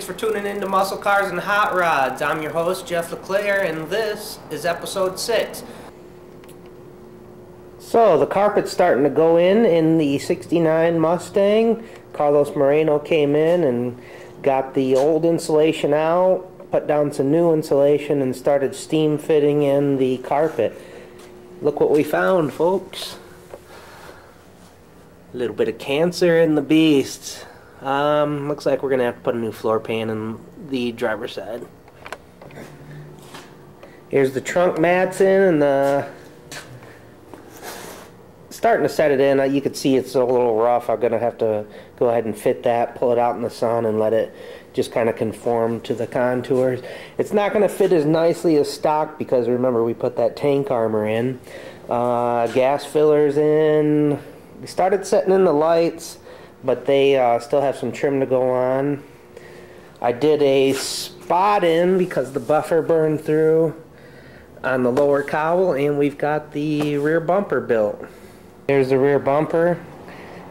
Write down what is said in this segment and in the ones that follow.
for tuning in to Muscle Cars and Hot Rods. I'm your host, Jeff LeClaire, and this is episode 6. So, the carpet's starting to go in the 69 Mustang. Carlos Moreno came in and got the old insulation out, put down some new insulation, and started steam fitting in the carpet. Look what we found, folks. A little bit of cancer in the beast. Looks like we're going to have to put a new floor pan in the driver's side. Here's the trunk mats in, and starting to set it in. You can see it's a little rough. I'm going to have to go ahead and fit that, pull it out in the sun, and let it just kind of conform to the contours. It's not going to fit as nicely as stock because, remember, we put that tank armor in. Gas fillers in. We started setting in the lights, but they still have some trim to go on. I did a spot in because the buffer burned through on the lower cowl, and we've got the rear bumper built. Here's the rear bumper.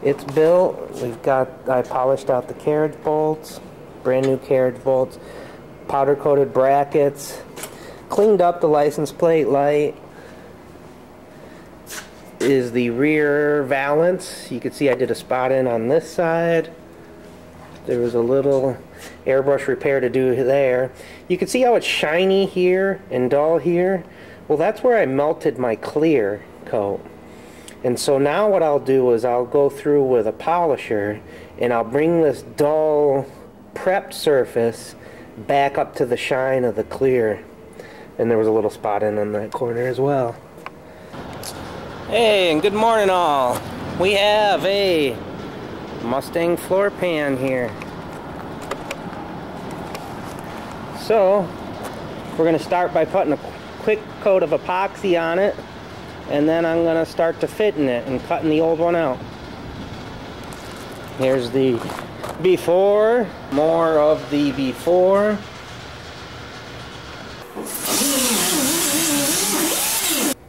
It's built. I polished out the carriage bolts, brand new carriage bolts, powder coated brackets, cleaned up the license plate light. Is the rear valance. You can see I did a spot in on this side. There was a little airbrush repair to do there. You can see how it's shiny here and dull here. Well, that's where I melted my clear coat. And so now what I'll do is I'll go through with a polisher and I'll bring this dull prepped surface back up to the shine of the clear. And there was a little spot in on that corner as well. Hey, and good morning all. We have a Mustang floor pan here. So, we're going to start by putting a quick coat of epoxy on it, and then I'm going to start to fitting it and cutting the old one out. Here's the before, more of the before.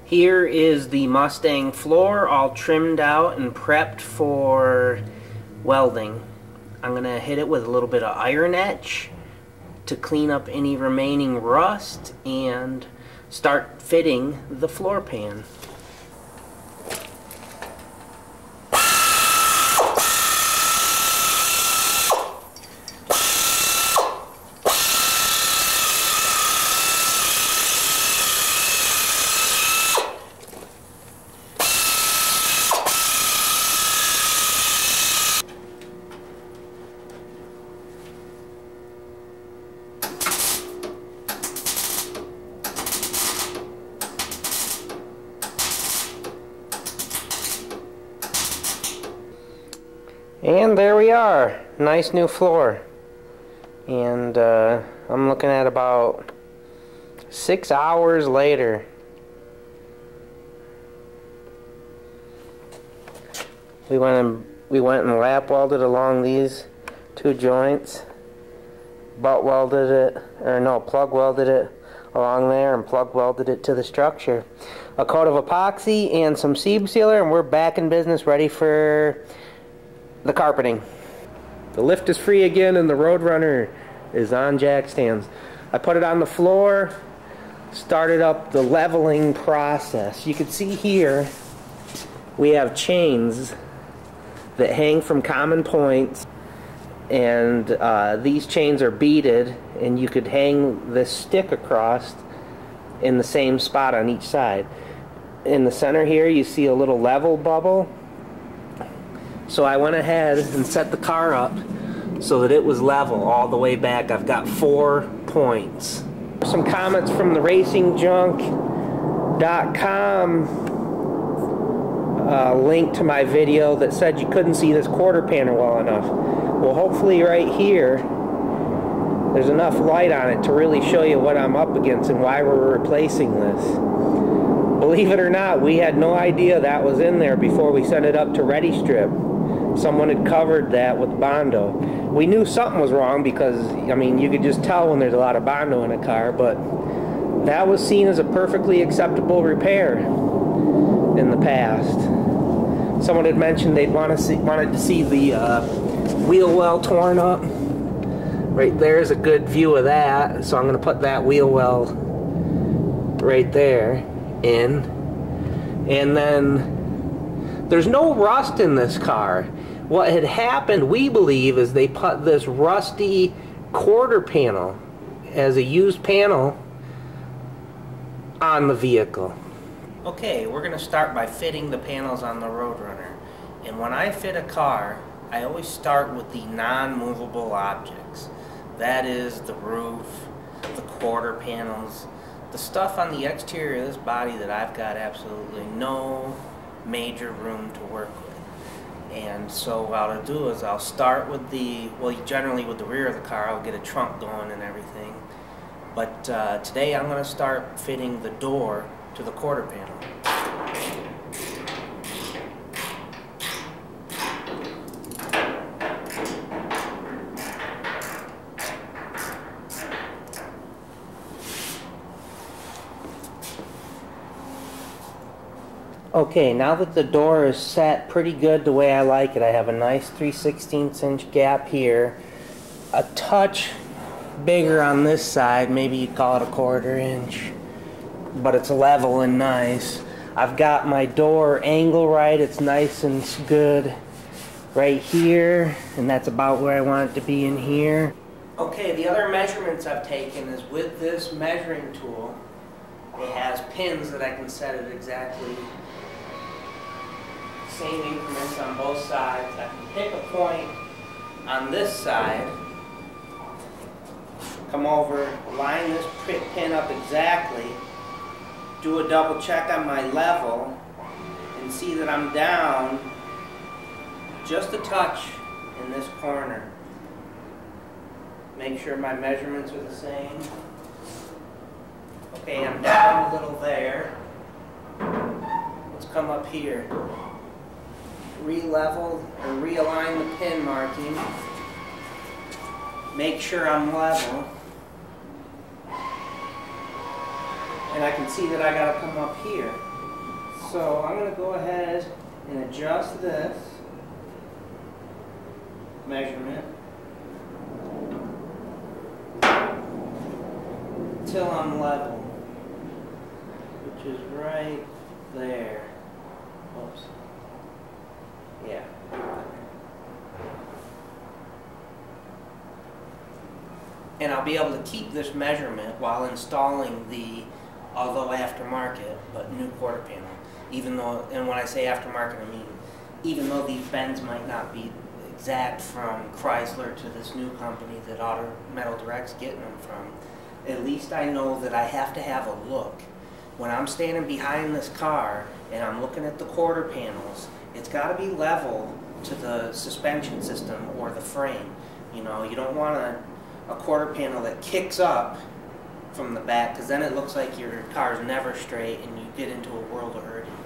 Here is the Mustang floor, all trimmed out and prepped for welding. I'm going to hit it with a little bit of iron etch to clean up any remaining rust and start fitting the floor pan. And there we are, nice new floor. And I'm looking at about 6 hours later. We went and lap welded along these two joints, plug welded it along there and plug welded it to the structure. A coat of epoxy and some seam sealer, and we're back in business, ready for the carpeting. The lift is free again and the Roadrunner is on jack stands. I put it on the floor, started up the leveling process. You can see here we have chains that hang from common points, and these chains are beaded, and you could hang this stick across in the same spot on each side. In the center here you see a little level bubble. So I went ahead and set the car up so that it was level all the way back. I've got 4 points. Some comments from the racingjunk.com link to my video that said you couldn't see this quarter panel well enough. Well, hopefully right here there's enough light on it to really show you what I'm up against and why we're replacing this. Believe it or not, we had no idea that was in there before we sent it up to Ready Strip. Someone had covered that with Bondo. We knew something was wrong because, I mean, you could just tell when there's a lot of Bondo in a car, but that was seen as a perfectly acceptable repair in the past. Someone had mentioned they'd wanted to see the wheel well torn up. Right there is a good view of that, so I'm going to put that wheel well right there in. And then there's no rust in this car. What had happened, we believe, is they put this rusty quarter panel as a used panel on the vehicle. Okay, we're going to start by fitting the panels on the Roadrunner. And when I fit a car, I always start with the non-movable objects. That is the roof, the quarter panels, the stuff on the exterior of this body that I've got absolutely no major room to work with. And so what I'll do is I'll start with the, well, generally with the rear of the car, I'll get a trunk going and everything. But today I'm going to start fitting the door to the quarter panel. Okay, now that the door is set pretty good the way I like it, I have a nice 3/16 inch gap here, a touch bigger on this side, maybe you'd call it a 1/4 inch, but it's level and nice. I've got my door angle right, it's nice and good right here, and that's about where I want it to be in here. Okay, the other measurements I've taken is with this measuring tool. It has pins that I can set it exactly same increments on both sides. I can pick a point on this side, come over, line this pin up exactly, do a double check on my level, and see that I'm down just a touch in this corner. Make sure my measurements are the same. Okay, I'm down a little there. Let's come up here. Re-level or realign the pin marking. Make sure I'm level. And I can see that I gotta come up here. So I'm gonna go ahead and adjust this measurement till I'm level, which is right there. Oops. Yeah. And I'll be able to keep this measurement while installing the, although aftermarket, but new quarter panel. Even though, and when I say aftermarket, I mean, even though these bends might not be exact from Chrysler to this new company that Auto Metal Direct's getting them from, at least I know that I have to have a look. When I'm standing behind this car and I'm looking at the quarter panels, it's got to be level to the suspension system or the frame. You know, you don't want a quarter panel that kicks up from the back, because then it looks like your car's never straight and you get into a world of hurting.